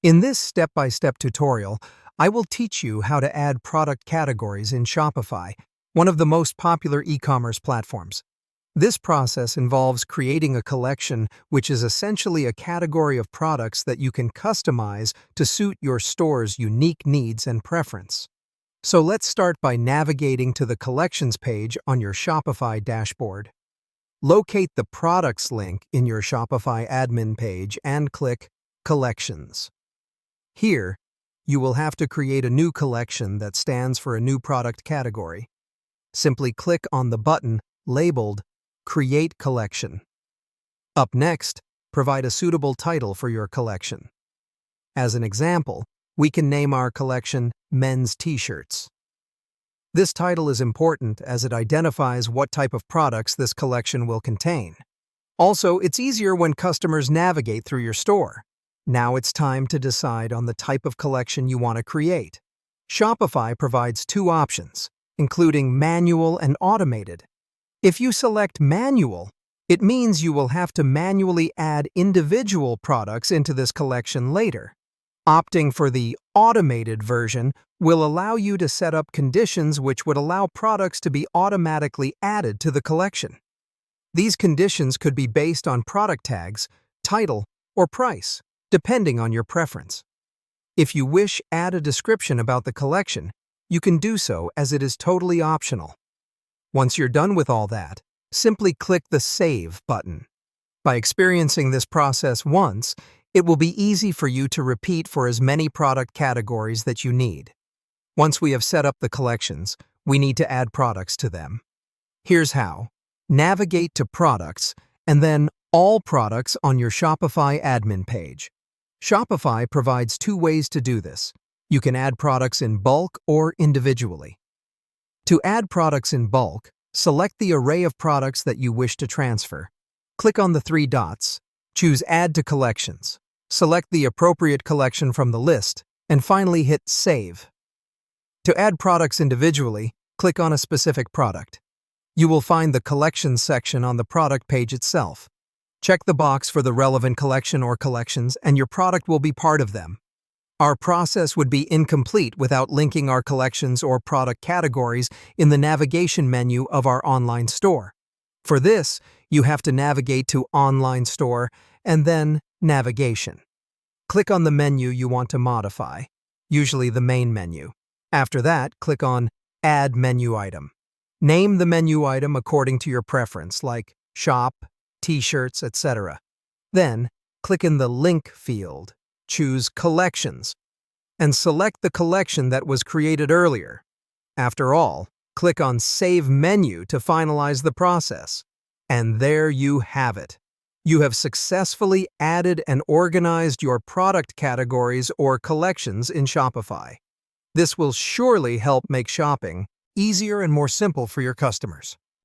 In this step-by-step tutorial, I will teach you how to add product categories in Shopify, one of the most popular e-commerce platforms. This process involves creating a collection, which is essentially a category of products that you can customize to suit your store's unique needs and preference. So let's start by navigating to the Collections page on your Shopify dashboard. Locate the Products link in your Shopify admin page and click Collections. Here, you will have to create a new collection that stands for a new product category. Simply click on the button labeled Create Collection. Up next, provide a suitable title for your collection. As an example, we can name our collection Men's T-shirts. This title is important as it identifies what type of products this collection will contain. Also, it's easier when customers navigate through your store. Now it's time to decide on the type of collection you want to create. Shopify provides two options, including manual and automated. If you select manual, it means you will have to manually add individual products into this collection later. Opting for the automated version will allow you to set up conditions which would allow products to be automatically added to the collection. These conditions could be based on product tags, title, or price, depending on your preference. If you wish to add a description about the collection, you can do so as it is totally optional. Once you're done with all that, simply click the Save button. By experiencing this process once, it will be easy for you to repeat for as many product categories that you need. Once we have set up the collections, we need to add products to them. Here's how. Navigate to Products and then All Products on your Shopify admin page. Shopify provides two ways to do this. You can add products in bulk or individually. To add products in bulk, select the array of products that you wish to transfer. Click on the three dots, choose Add to Collections, select the appropriate collection from the list, and finally hit Save. To add products individually, click on a specific product. You will find the Collections section on the product page itself. Check the box for the relevant collection or collections, and your product will be part of them. Our process would be incomplete without linking our collections or product categories in the navigation menu of our online store. For this, you have to navigate to Online Store and then Navigation. Click on the menu you want to modify, usually the main menu. After that, click on Add Menu Item. Name the menu item according to your preference, like Shop, T-shirts, etc. Then, click in the Link field, choose Collections, and select the collection that was created earlier. After all, click on Save Menu to finalize the process. And there you have it. You have successfully added and organized your product categories or collections in Shopify. This will surely help make shopping easier and more simple for your customers.